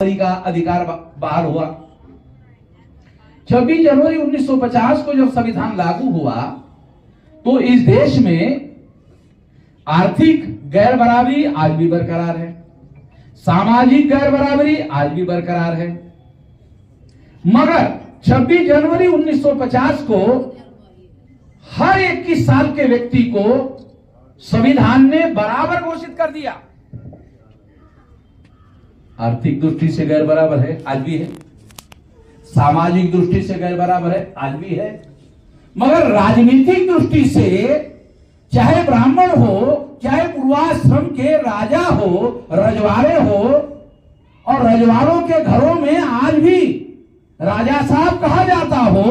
का अधिकार बहाल हुआ। 26 जनवरी 1950 को जब संविधान लागू हुआ तो इस देश में आर्थिक गैर बराबरी आज भी बरकरार है, सामाजिक गैर बराबरी आज भी बरकरार है। मगर 26 जनवरी 1950 को हर 21 साल के व्यक्ति को संविधान ने बराबर घोषित कर दिया। आर्थिक दृष्टि से गैर बराबर है, आज भी है, सामाजिक दृष्टि से गैर बराबर है, आज भी है, मगर राजनीतिक दृष्टि से चाहे ब्राह्मण हो, चाहे पूर्वाश्रम के राजा हो, रजवाड़े हो, और रजवाड़ों के घरों में आज भी राजा साहब कहा जाता हो,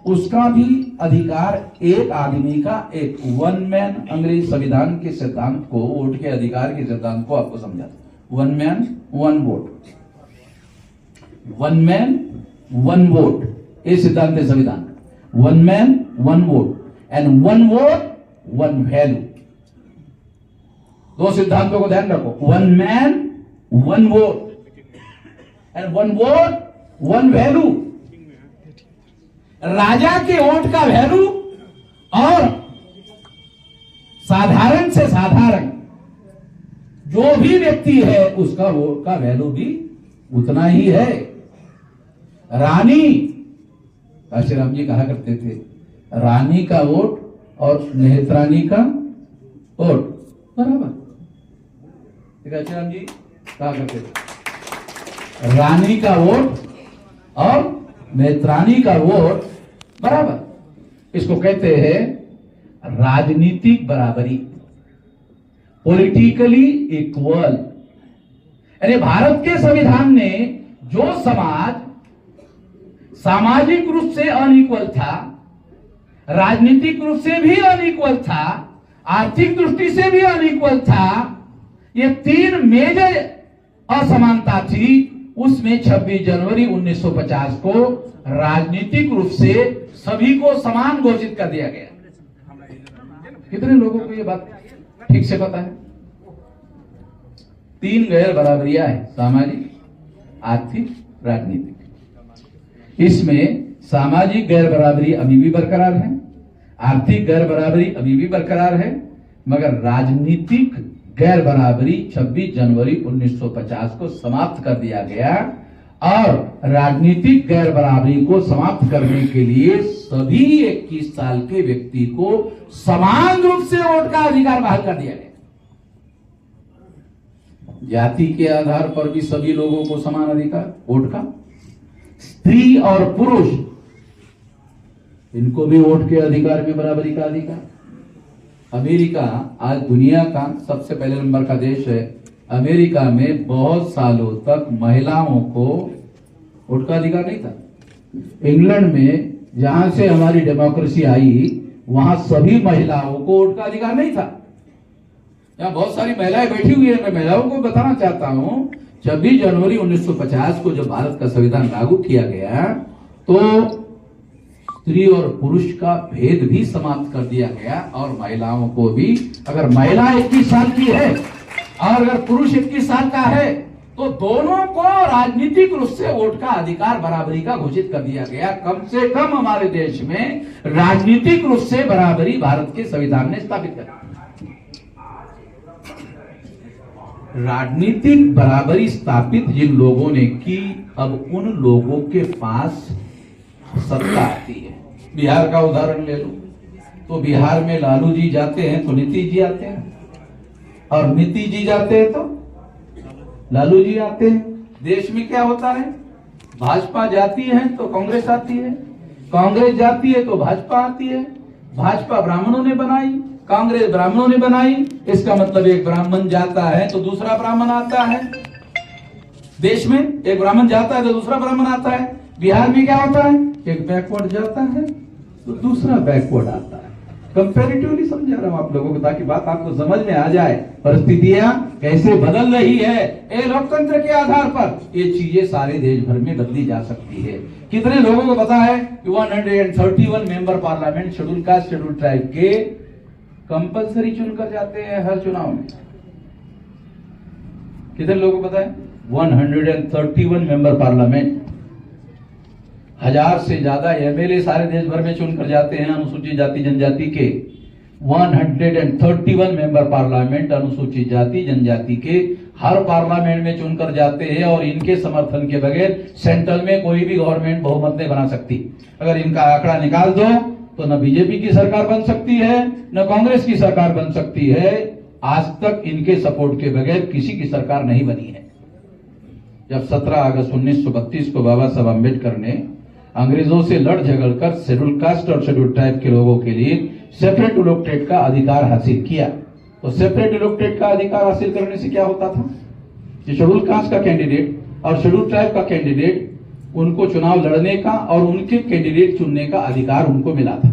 उसका भी अधिकार एक आदमी का, एक वन मैन, अंग्रेज संविधान के सिद्धांत को, वोट के अधिकार के सिद्धांत को आपको समझाता। One man one vote, one man one vote, ये सिद्धांत है संविधान। One man one vote and one vote one value. दो सिद्धांतों को ध्यान रखो, one man one vote and one vote one value. राजा के वोट का वैल्यू और साधारण से साधारण जो भी व्यक्ति है उसका वोट का वैल्यू भी उतना ही है। रानी काशीराम जी कहा करते थे, रानी का वोट और नेत्रानी का वोट बराबर। काशीराम जी कहा करते थे, रानी का वोट और नेत्रानी का वोट बराबर। इसको कहते हैं राजनीतिक बराबरी, पॉलिटिकली इक्वल। यानी भारत के संविधान ने जो समाज सामाजिक रूप से अनइक्वल था, राजनीतिक रूप से भी अनइक्वल था, आर्थिक दृष्टि से भी अनइक्वल था, ये तीन मेजर असमानता थी, उसमें 26 जनवरी 1950 को राजनीतिक रूप से सभी को समान घोषित कर दिया गया। कितने लोगों को ये बात ठीक से पता है? तीन गैर बराबरियां है, सामाजिक, आर्थिक, राजनीतिक। इसमें सामाजिक गैर बराबरी अभी भी बरकरार है, आर्थिक गैर बराबरी अभी भी बरकरार है, मगर राजनीतिक गैर बराबरी 26 जनवरी 1950 को समाप्त कर दिया गया। और राजनीतिक गैर बराबरी को समाप्त करने के लिए सभी 21 साल के व्यक्ति को समान रूप से वोट का अधिकार बहाल कर दिया गया। जाति के आधार पर भी सभी लोगों को समान अधिकार वोट का, स्त्री और पुरुष इनको भी वोट के अधिकार में बराबरी का अधिकार। अमेरिका आज दुनिया का सबसे पहले नंबर का देश है। अमेरिका में बहुत सालों तक महिलाओं को वोट का अधिकार नहीं था। इंग्लैंड में जहां से हमारी डेमोक्रेसी आई, वहां सभी महिलाओं को वोट का अधिकार नहीं था। यहाँ बहुत सारी महिलाएं बैठी हुई है, मैं महिलाओं को बताना चाहता हूं, 26 जनवरी 1950 को जब भारत का संविधान लागू किया गया तो स्त्री और पुरुष का भेद भी समाप्त कर दिया गया, और महिलाओं को भी, अगर महिला 21 साल की है और अगर पुरुष 21 साल का है तो दोनों को राजनीतिक रूप से वोट का अधिकार बराबरी का घोषित कर दिया गया। कम से कम हमारे देश में राजनीतिक रूप से बराबरी भारत के संविधान ने स्थापित कर दी। राजनीतिक बराबरी स्थापित जिन लोगों ने की, अब उन लोगों के पास सत्ता आती है। बिहार का उदाहरण ले लो तो बिहार में लालू जी जाते हैं तो नीतीश जी आते हैं, और नीतीश जी जाते हैं तो लालू जी आते हैं। देश में क्या होता है, भाजपा जाती है तो कांग्रेस आती है, कांग्रेस जाती है तो भाजपा आती है, भाजपा ब्राह्मणों ने बनाई, कांग्रेस ब्राह्मणों ने बनाई। इसका मतलब एक ब्राह्मण जाता है तो दूसरा ब्राह्मण आता है। देश में एक ब्राह्मण जाता है तो दूसरा ब्राह्मण आता है। बिहार में क्या होता है, एक बैकवर्ड जाता है तो दूसरा बैकवर्ड आता है। कंपैरेटिवली समझा रहा हूं आप लोगों को, ताकि बात आपको समझ में आ जाए, परिस्थितियां कैसे बदल रही है। ये लोकतंत्र के आधार पर ये चीजें सारे देश भर में बदली जा सकती है। कितने लोगों को पता है कि 131 member parliament schedule caste schedule tribe के कंपलसरी चुनकर जाते हैं हर चुनाव में? कितने लोगों को पता है? 131 मेंबर पार्लियामेंट, 1000 से ज्यादा एमएलए सारे देश भर में चुनकर जाते हैं अनुसूचित जाति जनजाति के। 131 मेंबर पार्लियामेंट अनुसूचित जाति जनजाति के हर पार्लियामेंट में चुनकर जाते हैं और इनके समर्थन के बगैर सेंट्रल में कोई भी गवर्नमेंट बहुमत नहीं बना सकती। अगर इनका आंकड़ा निकाल दो तो न बीजेपी की सरकार बन सकती है न कांग्रेस की सरकार बन सकती है। आज तक इनके सपोर्ट के बगैर किसी की सरकार नहीं बनी है। जब 17 अगस्त 1932 को बाबा साहब अम्बेडकर ने अंग्रेजों से लड़ झगड़ कर शेड्यूल कास्ट और शेड्यूल ट्राइब के लोगों के लिए सेपरेट इलेक्टेड का अधिकार हासिल किया, तो सेपरेट इलेक्टेड का अधिकार हासिल करने से क्या होता था कि शेड्यूल कास्ट का कैंडिडेट और शेड्यूल ट्राइब का कैंडिडेट उनको चुनाव लड़ने का और उनके कैंडिडेट चुनने का अधिकार उनको मिला था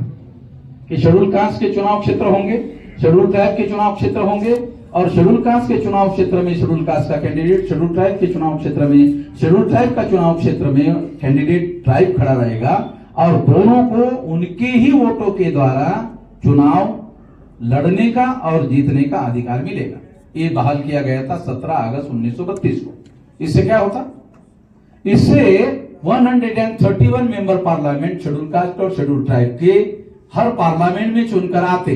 कि शेड्यूल कास्ट के चुनाव क्षेत्र होंगे, शेड्यूल ट्राइब के चुनाव क्षेत्र होंगे और शेड्यूल कास्ट के चुनाव क्षेत्र में शेड्यूल कास्ट का कैंडिडेट, शेड्यूल ट्राइब के चुनाव क्षेत्र में शेड्यूल ट्राइब का चुनाव क्षेत्र में कैंडिडेट ट्राइब खड़ा रहेगा और दोनों को उनके ही वोटों के द्वारा चुनाव लड़ने का और जीतने का अधिकार मिलेगा। ये बहाल किया गया था 17 अगस्त 1932 को। इससे क्या होता, इससे 131 मेंबर पार्लियामेंट शेड्यूल कास्ट और शेड्यूल ट्राइब के हर पार्लियामेंट में चुनकर आते,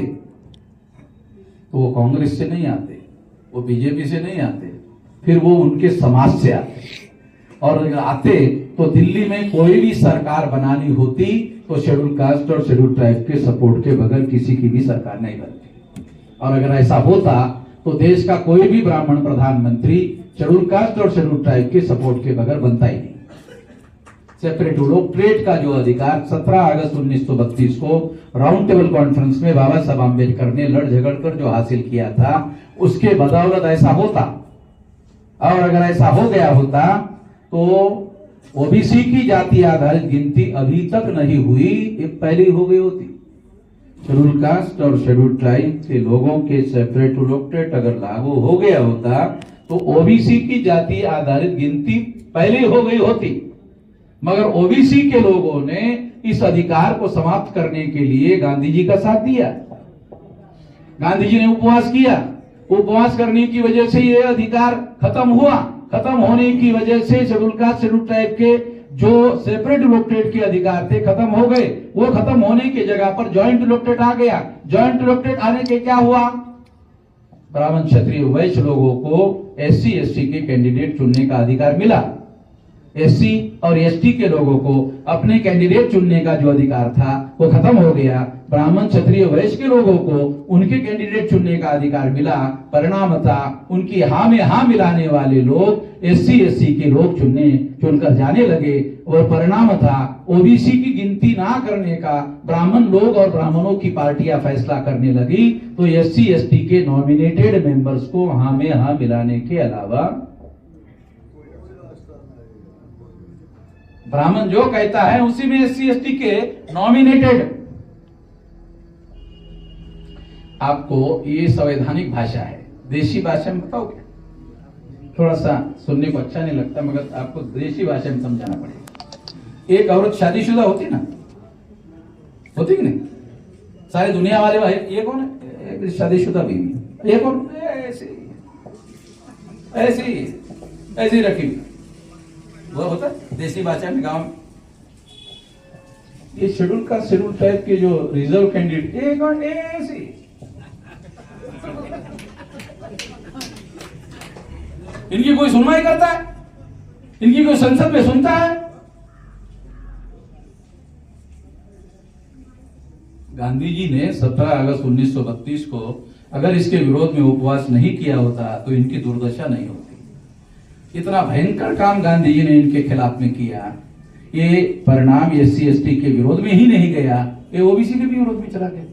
तो वो कांग्रेस से नहीं आते, वो बीजेपी से नहीं आते, फिर वो उनके समाज से आते। और अगर आते तो दिल्ली में कोई भी सरकार बनानी होती तो शेड्यूल कास्ट और शेड्यूल ट्राइब के सपोर्ट के बगैर किसी की भी सरकार नहीं बनती। और अगर ऐसा होता तो देश का कोई भी ब्राह्मण प्रधानमंत्री शेड्यूल कास्ट और शेड्यूल ट्राइब के सपोर्ट के बगैर बनता ही नहीं। सेपरेट इलेक्टोरेट का जो अधिकार 17 अगस्त 1932 को राउंड टेबल कॉन्फ्रेंस में बाबा साहब आम्बेडकर ने लड़ झगड़ कर जो हासिल किया था, उसके बदौलत ऐसा होता। और अगर ऐसा हो गया होता तो ओबीसी की जाति आधारित गिनती अभी तक नहीं हुई, ये पहले हो गई होती। शेड्यूल कास्ट और शेड्यूल ट्राइब के लोगों के सेपरेट इलेक्टोरेट अगर लागू हो गया होता तो ओबीसी की जाति आधारित गिनती पहले हो गई होती। मगर ओबीसी के लोगों ने इस अधिकार को समाप्त करने के लिए गांधी जी का साथ दिया। गांधी जी ने उपवास किया, उपवास करने की वजह से ये अधिकार खत्म हुआ। खत्म होने की वजह से शेड्यूल कास्ट शेड्यूल ट्राइब के जो सेपरेट इलेक्टोरेट के अधिकार थे खत्म हो गए। वो खत्म होने की जगह पर ज्वाइंट इलेक्टोरेट आ गया। ज्वाइंट इलेक्टोरेट आने के क्या हुआ, ब्राह्मण क्षत्रिय वैश्य लोगों को एससी एसटी के कैंडिडेट चुनने का अधिकार मिला। एससी और एसटी के लोगों को अपने कैंडिडेट चुनने का जो अधिकार था वो खत्म हो गया। ब्राह्मण क्षत्रिय वैश्य के लोगों को उनके कैंडिडेट चुनने का अधिकार मिला। परिणामतः उनकी हाँ में हाँ मिलाने वाले लोग एससी एससी के लोग चुनकर जाने लगे और परिणामतः ओबीसी की गिनती ना करने का ब्राह्मण लोग और ब्राह्मणों की पार्टियां फैसला करने लगी। तो एससी एसटी के नॉमिनेटेड मेंबर्स को हाँ में हाँ मिलाने के अलावा ब्राह्मण जो कहता है उसी में एससी एसटी के नॉमिनेटेड। आपको ये संवैधानिक भाषा है, देशी भाषा में बताओगे, थोड़ा सा सुनने को अच्छा नहीं लगता मगर आपको देशी भाषा में समझाना पड़ेगा। एक औरत शादीशुदा होती ना, होती कि नहीं? सारी दुनिया वाले भाई ये कौन है, शादीशुदा बीवी, ये कौन, ऐसी ऐसी ऐसी रखी वो होता है देसी भाषा में गांव में। ये शेड्यूल का शेड्यूल टाइप के जो रिजर्व कैंडिडेट एक और ऐसी, इनकी कोई सुनवाई करता है, इनकी कोई संसद में सुनता है? गांधी जी ने 17 अगस्त 1932 को अगर इसके विरोध में उपवास नहीं किया होता तो इनकी दुर्दशा नहीं होती। इतना भयंकर काम गांधी जी ने इनके खिलाफ में किया। ये परिणाम एससी एसटी के विरोध में ही नहीं गया, ये ओबीसी के भी विरोध में चला गया।